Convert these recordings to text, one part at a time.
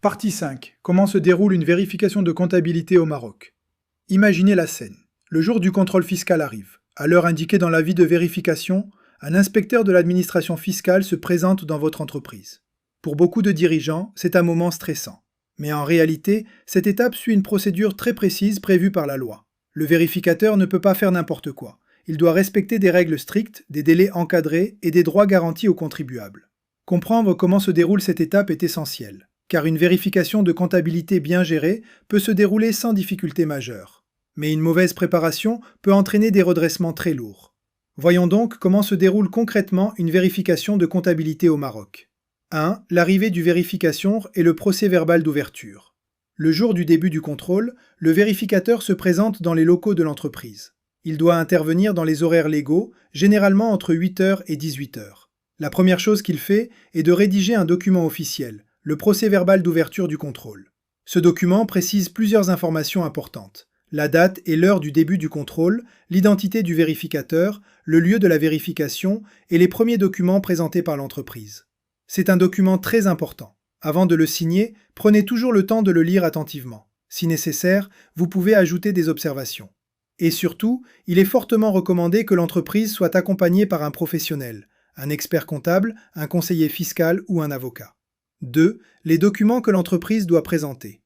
Partie 5. Comment se déroule une vérification de comptabilité au Maroc? Imaginez la scène. Le jour du contrôle fiscal arrive. À l'heure indiquée dans l'avis de vérification, un inspecteur de l'administration fiscale se présente dans votre entreprise. Pour beaucoup de dirigeants, c'est un moment stressant. Mais en réalité, cette étape suit une procédure très précise prévue par la loi. Le vérificateur ne peut pas faire n'importe quoi. Il doit respecter des règles strictes, des délais encadrés et des droits garantis aux contribuables. Comprendre comment se déroule cette étape est essentiel, car une vérification de comptabilité bien gérée peut se dérouler sans difficulté majeure. Mais une mauvaise préparation peut entraîner des redressements très lourds. Voyons donc comment se déroule concrètement une vérification de comptabilité au Maroc. 1. L'arrivée du vérificateur et le procès-verbal d'ouverture. Le jour du début du contrôle, le vérificateur se présente dans les locaux de l'entreprise. Il doit intervenir dans les horaires légaux, généralement entre 8h et 18h. La première chose qu'il fait est de rédiger un document officiel, le procès-verbal d'ouverture du contrôle. Ce document précise plusieurs informations importantes. La date et l'heure du début du contrôle, l'identité du vérificateur, le lieu de la vérification et les premiers documents présentés par l'entreprise. C'est un document très important. Avant de le signer, prenez toujours le temps de le lire attentivement. Si nécessaire, vous pouvez ajouter des observations. Et surtout, il est fortement recommandé que l'entreprise soit accompagnée par un professionnel, un expert comptable, un conseiller fiscal ou un avocat. 2. Les documents que l'entreprise doit présenter.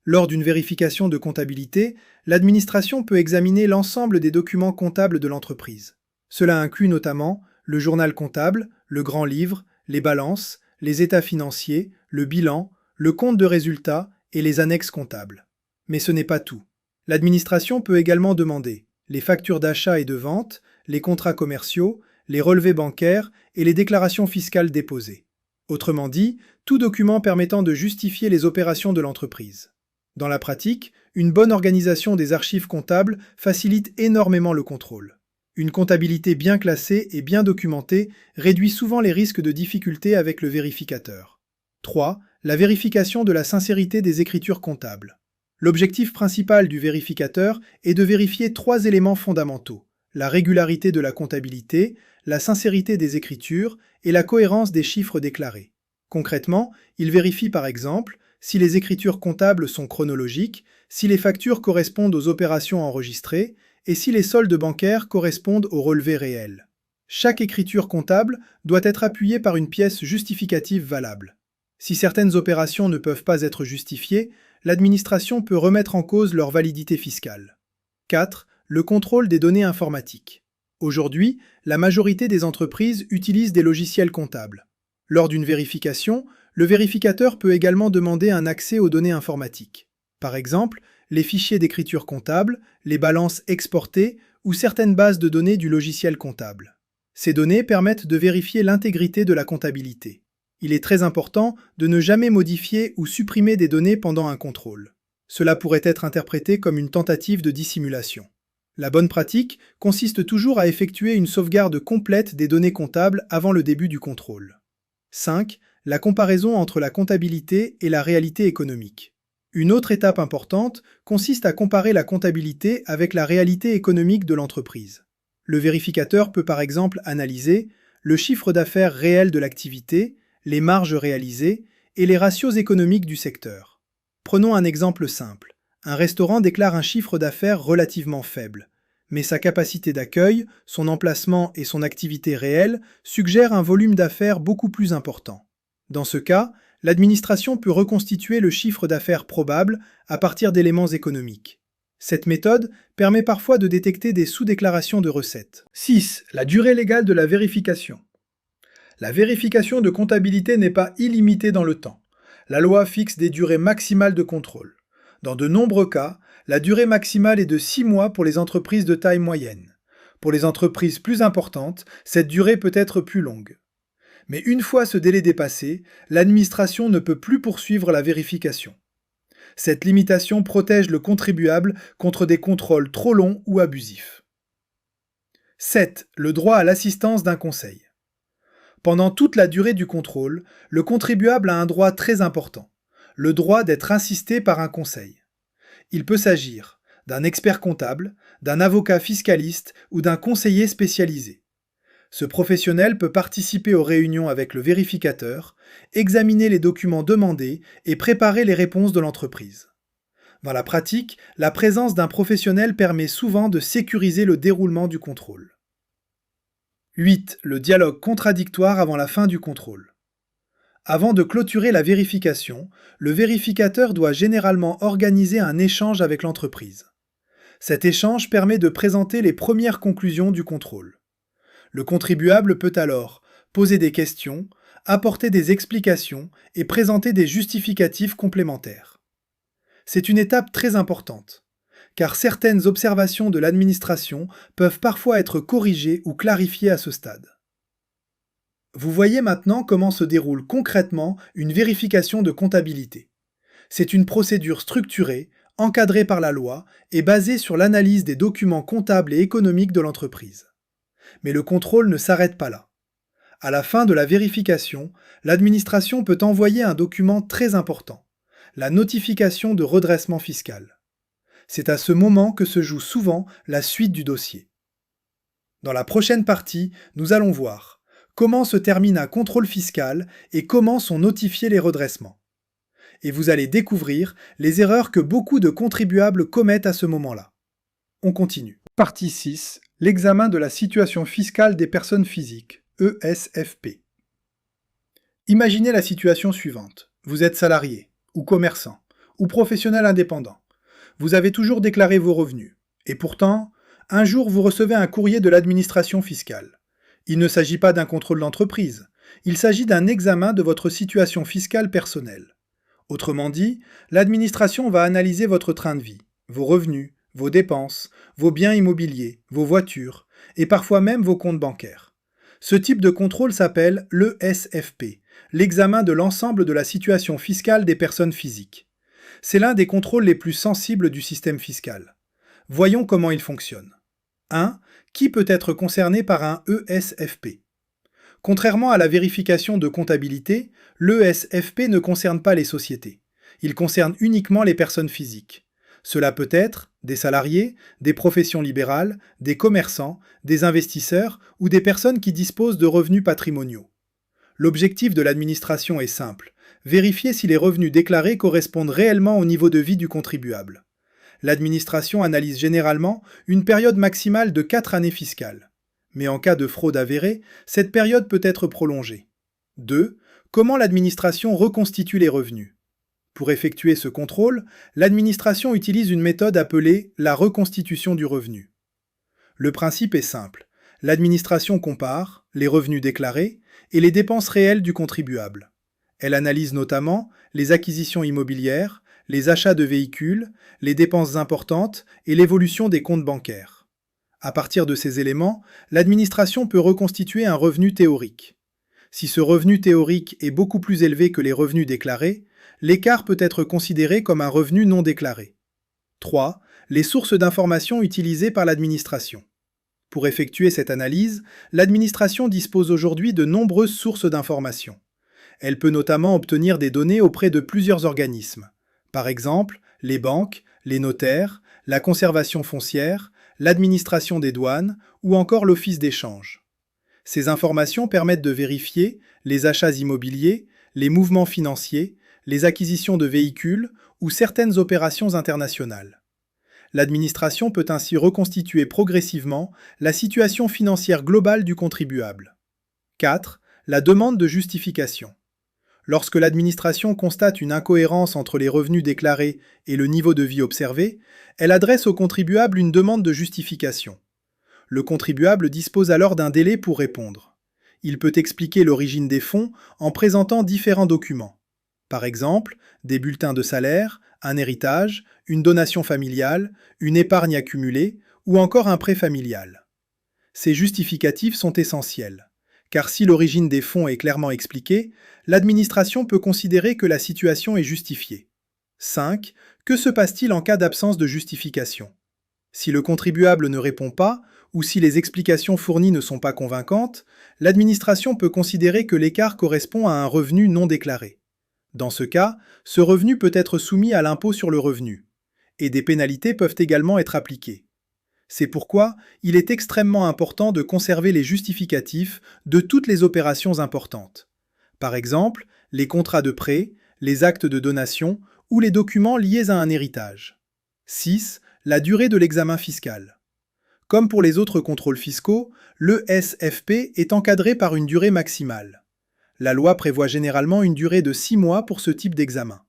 Lors d'une vérification de comptabilité, l'administration peut examiner l'ensemble des documents comptables de l'entreprise. Cela inclut notamment le journal comptable, le grand livre, les balances, les états financiers, le bilan, le compte de résultats et les annexes comptables. Mais ce n'est pas tout. L'administration peut également demander les factures d'achat et de vente, les contrats commerciaux, les relevés bancaires et les déclarations fiscales déposées. Autrement dit, tout document permettant de justifier les opérations de l'entreprise. Dans la pratique, une bonne organisation des archives comptables facilite énormément le contrôle. Une comptabilité bien classée et bien documentée réduit souvent les risques de difficultés avec le vérificateur. 3. La vérification de la sincérité des écritures comptables. L'objectif principal du vérificateur est de vérifier 3 éléments fondamentaux: la régularité de la comptabilité, la sincérité des écritures et la cohérence des chiffres déclarés. Concrètement, il vérifie par exemple si les écritures comptables sont chronologiques, si les factures correspondent aux opérations enregistrées et si les soldes bancaires correspondent aux relevés réels. Chaque écriture comptable doit être appuyée par une pièce justificative valable. Si certaines opérations ne peuvent pas être justifiées, l'administration peut remettre en cause leur validité fiscale. 4. Le contrôle des données informatiques. Aujourd'hui, la majorité des entreprises utilisent des logiciels comptables. Lors d'une vérification, le vérificateur peut également demander un accès aux données informatiques. Par exemple, les fichiers d'écriture comptable, les balances exportées ou certaines bases de données du logiciel comptable. Ces données permettent de vérifier l'intégrité de la comptabilité. Il est très important de ne jamais modifier ou supprimer des données pendant un contrôle. Cela pourrait être interprété comme une tentative de dissimulation. La bonne pratique consiste toujours à effectuer une sauvegarde complète des données comptables avant le début du contrôle. 5. La comparaison entre la comptabilité et la réalité économique. Une autre étape importante consiste à comparer la comptabilité avec la réalité économique de l'entreprise. Le vérificateur peut par exemple analyser le chiffre d'affaires réel de l'activité, les marges réalisées et les ratios économiques du secteur. Prenons un exemple simple. Un restaurant déclare un chiffre d'affaires relativement faible, mais sa capacité d'accueil, son emplacement et son activité réelle suggèrent un volume d'affaires beaucoup plus important. Dans ce cas, l'administration peut reconstituer le chiffre d'affaires probable à partir d'éléments économiques. Cette méthode permet parfois de détecter des sous-déclarations de recettes. 6. La durée légale de la vérification. La vérification de comptabilité n'est pas illimitée dans le temps. La loi fixe des durées maximales de contrôle. Dans de nombreux cas, la durée maximale est de 6 mois pour les entreprises de taille moyenne. Pour les entreprises plus importantes, cette durée peut être plus longue. Mais une fois ce délai dépassé, l'administration ne peut plus poursuivre la vérification. Cette limitation protège le contribuable contre des contrôles trop longs ou abusifs. 7. Le droit à l'assistance d'un conseil. Pendant toute la durée du contrôle, le contribuable a un droit très important, le droit d'être assisté par un conseil. Il peut s'agir d'un expert comptable, d'un avocat fiscaliste ou d'un conseiller spécialisé. Ce professionnel peut participer aux réunions avec le vérificateur, examiner les documents demandés et préparer les réponses de l'entreprise. Dans la pratique, la présence d'un professionnel permet souvent de sécuriser le déroulement du contrôle. 8. Le dialogue contradictoire avant la fin du contrôle. Avant de clôturer la vérification, le vérificateur doit généralement organiser un échange avec l'entreprise. Cet échange permet de présenter les premières conclusions du contrôle. Le contribuable peut alors poser des questions, apporter des explications et présenter des justificatifs complémentaires. C'est une étape très importante, car certaines observations de l'administration peuvent parfois être corrigées ou clarifiées à ce stade. Vous voyez maintenant comment se déroule concrètement une vérification de comptabilité. C'est une procédure structurée, encadrée par la loi et basée sur l'analyse des documents comptables et économiques de l'entreprise. Mais le contrôle ne s'arrête pas là. À la fin de la vérification, l'administration peut envoyer un document très important, la notification de redressement fiscal. C'est à ce moment que se joue souvent la suite du dossier. Dans la prochaine partie, nous allons voir comment se termine un contrôle fiscal et comment sont notifiés les redressements. Et vous allez découvrir les erreurs que beaucoup de contribuables commettent à ce moment-là. On continue. Partie 6. L'examen de la situation fiscale des personnes physiques, ESFP. Imaginez la situation suivante. Vous êtes salarié, ou commerçant, ou professionnel indépendant. Vous avez toujours déclaré vos revenus. Et pourtant, un jour vous recevez un courrier de l'administration fiscale. Il ne s'agit pas d'un contrôle d'entreprise, il s'agit d'un examen de votre situation fiscale personnelle. Autrement dit, l'administration va analyser votre train de vie, vos revenus, vos dépenses, vos biens immobiliers, vos voitures, et parfois même vos comptes bancaires. Ce type de contrôle s'appelle l'ESFP, l'examen de l'ensemble de la situation fiscale des personnes physiques. C'est l'un des contrôles les plus sensibles du système fiscal. Voyons comment il fonctionne. 1. Qui peut être concerné par un ESFP? Contrairement à la vérification de comptabilité, l'ESFP ne concerne pas les sociétés. Il concerne uniquement les personnes physiques. Cela peut être des salariés, des professions libérales, des commerçants, des investisseurs ou des personnes qui disposent de revenus patrimoniaux. L'objectif de l'administration est simple, vérifier si les revenus déclarés correspondent réellement au niveau de vie du contribuable. L'administration analyse généralement une période maximale de 4 années fiscales. Mais en cas de fraude avérée, cette période peut être prolongée. 2. Comment l'administration reconstitue les revenus? Pour effectuer ce contrôle, l'administration utilise une méthode appelée la reconstitution du revenu. Le principe est simple. L'administration compare les revenus déclarés et les dépenses réelles du contribuable. Elle analyse notamment les acquisitions immobilières, les achats de véhicules, les dépenses importantes et l'évolution des comptes bancaires. À partir de ces éléments, l'administration peut reconstituer un revenu théorique. Si ce revenu théorique est beaucoup plus élevé que les revenus déclarés, l'écart peut être considéré comme un revenu non déclaré. 3. Les sources d'informations utilisées par l'administration. Pour effectuer cette analyse, l'administration dispose aujourd'hui de nombreuses sources d'informations. Elle peut notamment obtenir des données auprès de plusieurs organismes. Par exemple, les banques, les notaires, la conservation foncière, l'administration des douanes ou encore l'office d'échange. Ces informations permettent de vérifier les achats immobiliers, les mouvements financiers, les acquisitions de véhicules ou certaines opérations internationales. L'administration peut ainsi reconstituer progressivement la situation financière globale du contribuable. 4. La demande de justification. Lorsque l'administration constate une incohérence entre les revenus déclarés et le niveau de vie observé, elle adresse au contribuable une demande de justification. Le contribuable dispose alors d'un délai pour répondre. Il peut expliquer l'origine des fonds en présentant différents documents. Par exemple, des bulletins de salaire, un héritage, une donation familiale, une épargne accumulée ou encore un prêt familial. Ces justificatifs sont essentiels, car si l'origine des fonds est clairement expliquée, l'administration peut considérer que la situation est justifiée. 5. Que se passe-t-il en cas d'absence de justification? Si le contribuable ne répond pas, ou si les explications fournies ne sont pas convaincantes, l'administration peut considérer que l'écart correspond à un revenu non déclaré. Dans ce cas, ce revenu peut être soumis à l'impôt sur le revenu, et des pénalités peuvent également être appliquées. C'est pourquoi il est extrêmement important de conserver les justificatifs de toutes les opérations importantes. Par exemple, les contrats de prêt, les actes de donation ou les documents liés à un héritage. 6. La durée de l'examen fiscal. Comme pour les autres contrôles fiscaux, le SFP est encadré par une durée maximale. La loi prévoit généralement une durée de 6 mois pour ce type d'examen.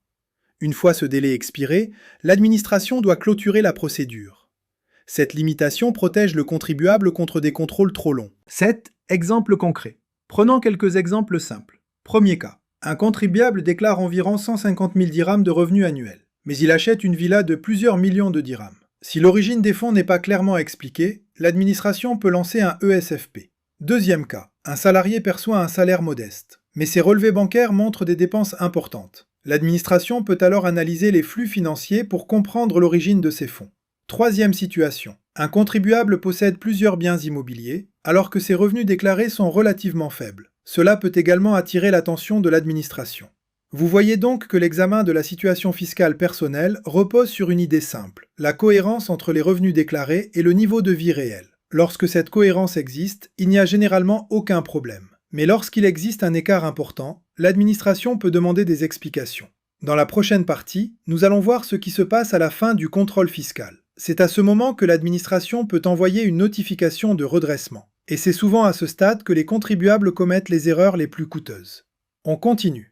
Une fois ce délai expiré, l'administration doit clôturer la procédure. Cette limitation protège le contribuable contre des contrôles trop longs. 7. Exemples concrets. Prenons quelques exemples simples. Premier cas. Un contribuable déclare environ 150 000 dirhams de revenus annuels, mais il achète une villa de plusieurs millions de dirhams. Si l'origine des fonds n'est pas clairement expliquée, l'administration peut lancer un ESFP. Deuxième cas. Un salarié perçoit un salaire modeste, mais ses relevés bancaires montrent des dépenses importantes. L'administration peut alors analyser les flux financiers pour comprendre l'origine de ces fonds. Troisième situation. Un contribuable possède plusieurs biens immobiliers, alors que ses revenus déclarés sont relativement faibles. Cela peut également attirer l'attention de l'administration. Vous voyez donc que l'examen de la situation fiscale personnelle repose sur une idée simple, la cohérence entre les revenus déclarés et le niveau de vie réel. Lorsque cette cohérence existe, il n'y a généralement aucun problème. Mais lorsqu'il existe un écart important, l'administration peut demander des explications. Dans la prochaine partie, nous allons voir ce qui se passe à la fin du contrôle fiscal. C'est à ce moment que l'administration peut envoyer une notification de redressement. Et c'est souvent à ce stade que les contribuables commettent les erreurs les plus coûteuses. On continue.